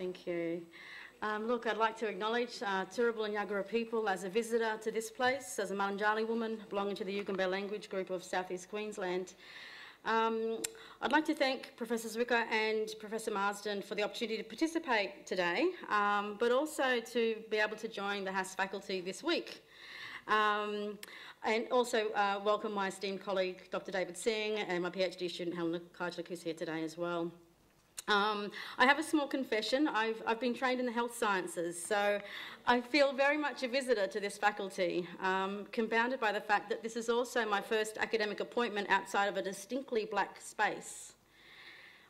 Thank you. Look, I'd like to acknowledge Turrbal and Yagara people as a visitor to this place, as a Malanjali woman belonging to the Yugambeh language group of Southeast Queensland. I'd like to thank Professor Zwicker and Professor Marsden for the opportunity to participate today, but also to be able to join the HASS faculty this week. And also welcome my esteemed colleague, Dr. David Singh, and my PhD student, Helena Kajlik, who's here today as well. I have a small confession. I've been trained in the health sciences, so I feel very much a visitor to this faculty, compounded by the fact that this is also my first academic appointment outside of a distinctly black space.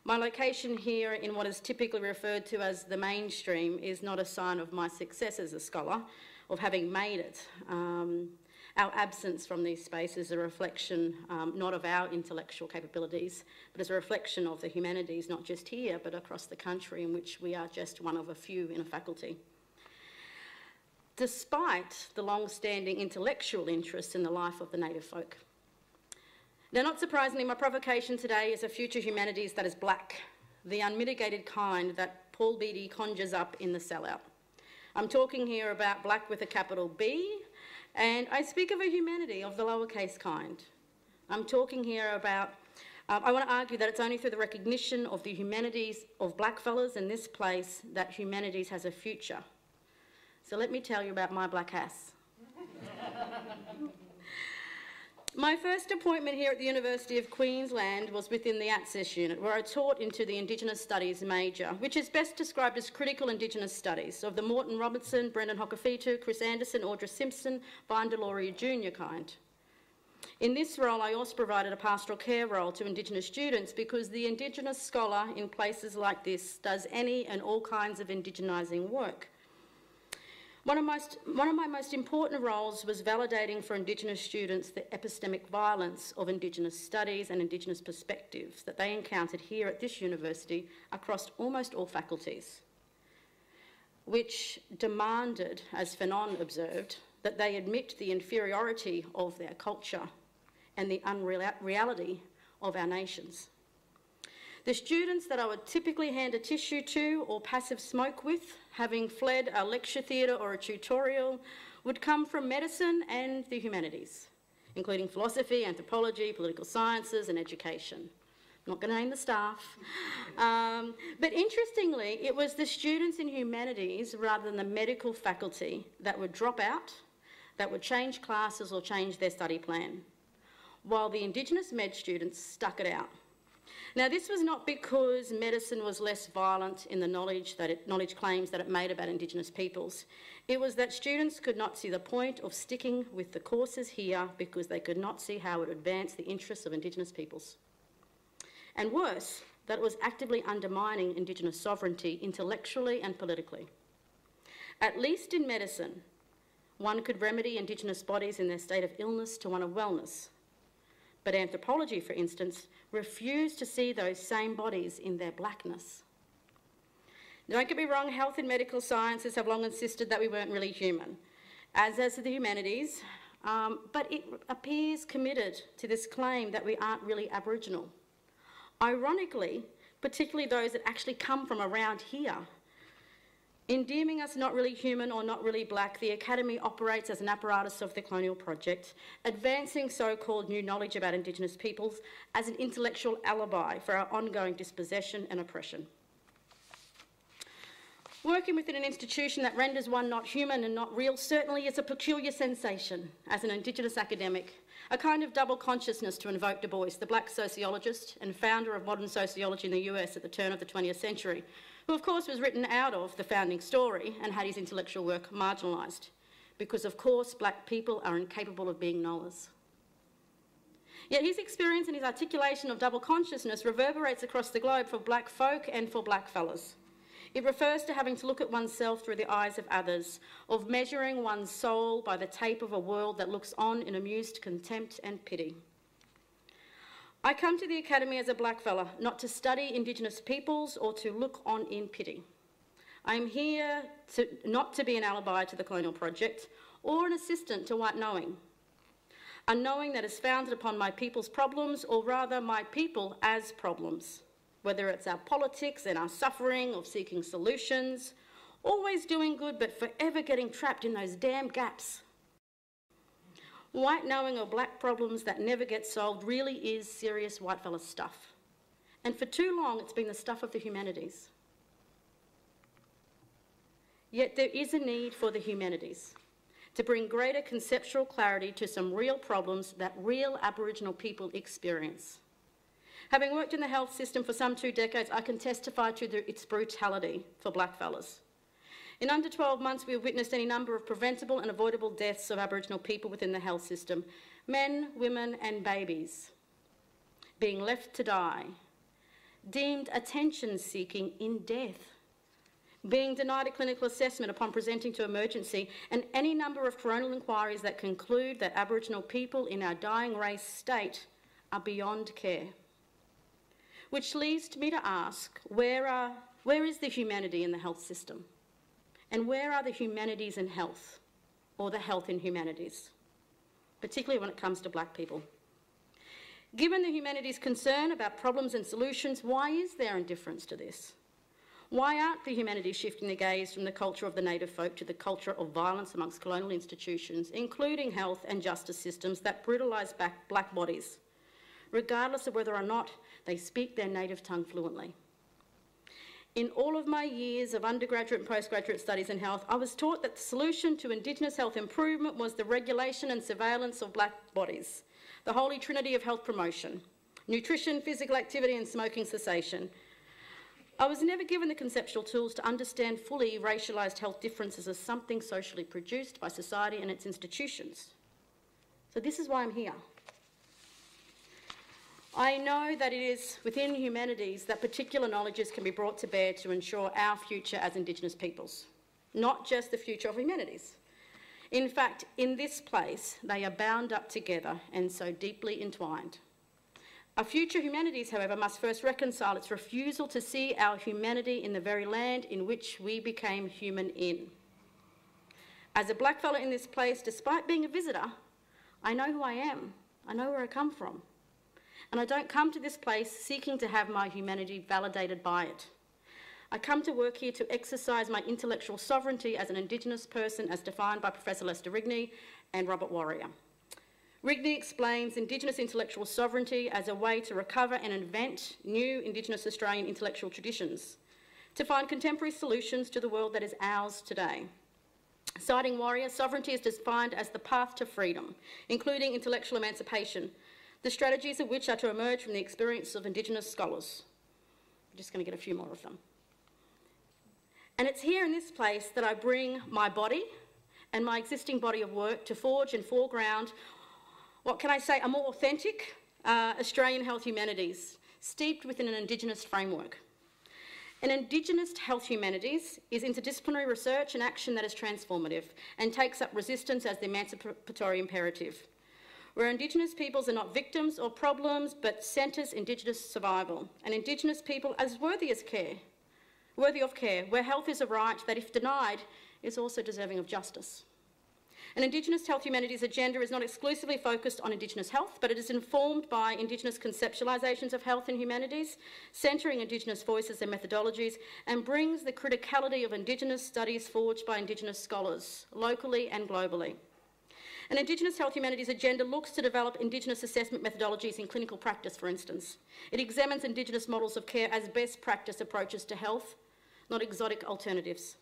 My location here in what is typically referred to as the mainstream is not a sign of my success as a scholar, of having made it. Our absence from these spaces is a reflection not of our intellectual capabilities, but as a reflection of the humanities, not just here, but across the country, in which we are just one of a few in a faculty. Despite the long-standing intellectual interest in the life of the native folk. Now, not surprisingly, my provocation today is a future humanities that is black, the unmitigated kind that Paul Beattie conjures up in The Sellout. I'm talking here about black with a capital B, and I speak of a humanity of the lowercase kind. I'm talking here about, I want to argue that it's only through the recognition of the humanities of blackfellas in this place that humanities has a future. So let me tell you about my black HASS. My first appointment here at the University of Queensland was within the HASS unit, where I taught into the Indigenous Studies major, which is best described as critical Indigenous studies of the Morton Robertson, Brendan Hokofitu, Chris Anderson, Audra Simpson, Vine Deloria Jr. kind. In this role, I also provided a pastoral care role to Indigenous students because the Indigenous scholar in places like this does any and all kinds of indigenising work. One of my most important roles was validating for Indigenous students the epistemic violence of Indigenous studies and Indigenous perspectives that they encountered here at this university across almost all faculties, which demanded, as Fanon observed, that they admit the inferiority of their culture and the unreality of our nations. The students that I would typically hand a tissue to or passive smoke with, having fled a lecture theatre or a tutorial, would come from medicine and the humanities, including philosophy, anthropology, political sciences and education. I'm not going to name the staff. But interestingly, it was the students in humanities rather than the medical faculty that would drop out, that would change classes or change their study plan, while the Indigenous med students stuck it out. Now, this was not because medicine was less violent in the knowledge claims that it made about Indigenous peoples. It was that students could not see the point of sticking with the courses here because they could not see how it would advance the interests of Indigenous peoples. And worse, that it was actively undermining Indigenous sovereignty intellectually and politically. At least in medicine, one could remedy Indigenous bodies in their state of illness to one of wellness. But anthropology, for instance, refused to see those same bodies in their blackness. Don't get me wrong, health and medical sciences have long insisted that we weren't really human, as the humanities, but it appears committed to this claim that we aren't really Aboriginal. Ironically, particularly those that actually come from around here. In deeming us not really human or not really black, the Academy operates as an apparatus of the colonial project, advancing so-called new knowledge about Indigenous peoples as an intellectual alibi for our ongoing dispossession and oppression. Working within an institution that renders one not human and not real certainly is a peculiar sensation as an Indigenous academic, a kind of double consciousness to invoke Du Bois, the black sociologist and founder of modern sociology in the US at the turn of the 20th century, who of course was written out of the founding story and had his intellectual work marginalised, because of course black people are incapable of being knowers. Yet his experience and his articulation of double consciousness reverberates across the globe for black folk and for black fellas. It refers to having to look at oneself through the eyes of others, of measuring one's soul by the tape of a world that looks on in amused contempt and pity. I come to the Academy as a black fella, not to study Indigenous peoples or to look on in pity. I am here not to be an alibi to the colonial project or an assistant to white knowing. A knowing that is founded upon my people's problems, or rather my people as problems. whether it's our politics and our suffering of seeking solutions, always doing good but forever getting trapped in those damn gaps. White knowing of black problems that never get solved really is serious whitefella stuff. And for too long, it's been the stuff of the humanities. Yet there is a need for the humanities to bring greater conceptual clarity to some real problems that real Aboriginal people experience. Having worked in the health system for some 2 decades, I can testify to its brutality for blackfellas. In under 12 months, we have witnessed any number of preventable and avoidable deaths of Aboriginal people within the health system, men, women and babies being left to die, deemed attention-seeking in death, being denied a clinical assessment upon presenting to emergency, and any number of coronial inquiries that conclude that Aboriginal people in our dying race state are beyond care. Which leads me to ask, where is the humanity in the health system? And where are the humanities in health, or the health in humanities, particularly when it comes to black people? Given the humanities' concern about problems and solutions, why is there indifference to this? Why aren't the humanities shifting the gaze from the culture of the native folk to the culture of violence amongst colonial institutions, including health and justice systems that brutalise black bodies, regardless of whether or not they speak their native tongue fluently? In all of my years of undergraduate and postgraduate studies in health, I was taught that the solution to Indigenous health improvement was the regulation and surveillance of black bodies, the holy trinity of health promotion, nutrition, physical activity and smoking cessation. I was never given the conceptual tools to understand fully racialised health differences as something socially produced by society and its institutions. So this is why I'm here. I know that it is within humanities that particular knowledges can be brought to bear to ensure our future as Indigenous peoples, not just the future of humanities. In fact, in this place, they are bound up together and so deeply entwined. A future humanities, however, must first reconcile its refusal to see our humanity in the very land in which we became human in. As a blackfella in this place, despite being a visitor, I know who I am. I know where I come from. And I don't come to this place seeking to have my humanity validated by it. I come to work here to exercise my intellectual sovereignty as an Indigenous person as defined by Professor Lester Rigney and Robert Warrior. Rigney explains Indigenous intellectual sovereignty as a way to recover and invent new Indigenous Australian intellectual traditions, to find contemporary solutions to the world that is ours today. Citing Warrior, sovereignty is defined as the path to freedom, including intellectual emancipation, the strategies of which are to emerge from the experience of Indigenous scholars. I'm just going to get a few more of them. And it's here in this place that I bring my body and my existing body of work to forge and foreground, what can I say, a more authentic Australian health humanities, steeped within an Indigenous framework. An Indigenous health humanities is interdisciplinary research and action that is transformative and takes up resistance as the emancipatory imperative, where Indigenous peoples are not victims or problems, but centres Indigenous survival, and Indigenous people as worthy of care, where health is a right that, if denied, is also deserving of justice. An Indigenous health humanities agenda is not exclusively focused on Indigenous health, but it is informed by Indigenous conceptualisations of health and humanities, centring Indigenous voices and methodologies, and brings the criticality of Indigenous studies forged by Indigenous scholars, locally and globally. An Indigenous health humanities agenda looks to develop Indigenous assessment methodologies in clinical practice, for instance. It examines Indigenous models of care as best practice approaches to health, not exotic alternatives.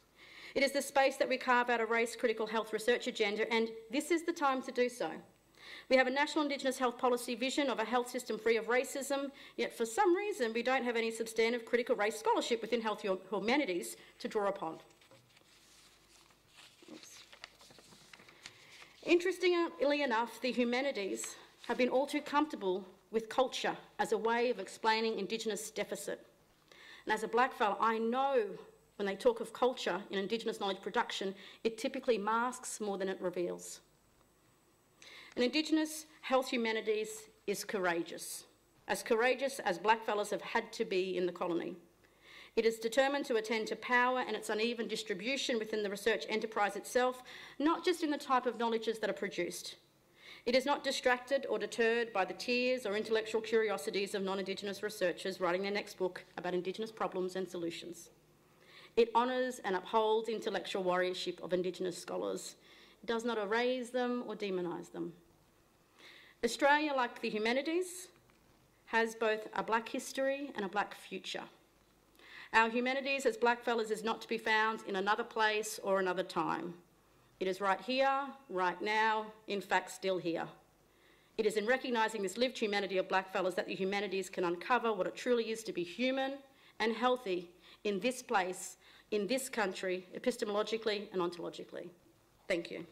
It is the space that we carve out a race-critical health research agenda, and this is the time to do so. We have a national Indigenous health policy vision of a health system free of racism, yet for some reason we don't have any substantive critical race scholarship within health humanities to draw upon. Interestingly enough, the humanities have been all too comfortable with culture as a way of explaining Indigenous deficit. And as a blackfellow, I know when they talk of culture in Indigenous knowledge production, it typically masks more than it reveals. And Indigenous health humanities is courageous as blackfellas have had to be in the colony. It is determined to attend to power and its uneven distribution within the research enterprise itself, not just in the type of knowledges that are produced. It is not distracted or deterred by the tears or intellectual curiosities of non-Indigenous researchers writing their next book about Indigenous problems and solutions. It honours and upholds intellectual warriorship of Indigenous scholars. It does not erase them or demonise them. Australia, like the humanities, has both a black history and a black future. Our humanities as blackfellas is not to be found in another place or another time. It is right here, right now, in fact still here. It is in recognising this lived humanity of blackfellas that the humanities can uncover what it truly is to be human and healthy in this place, in this country, epistemologically and ontologically. Thank you.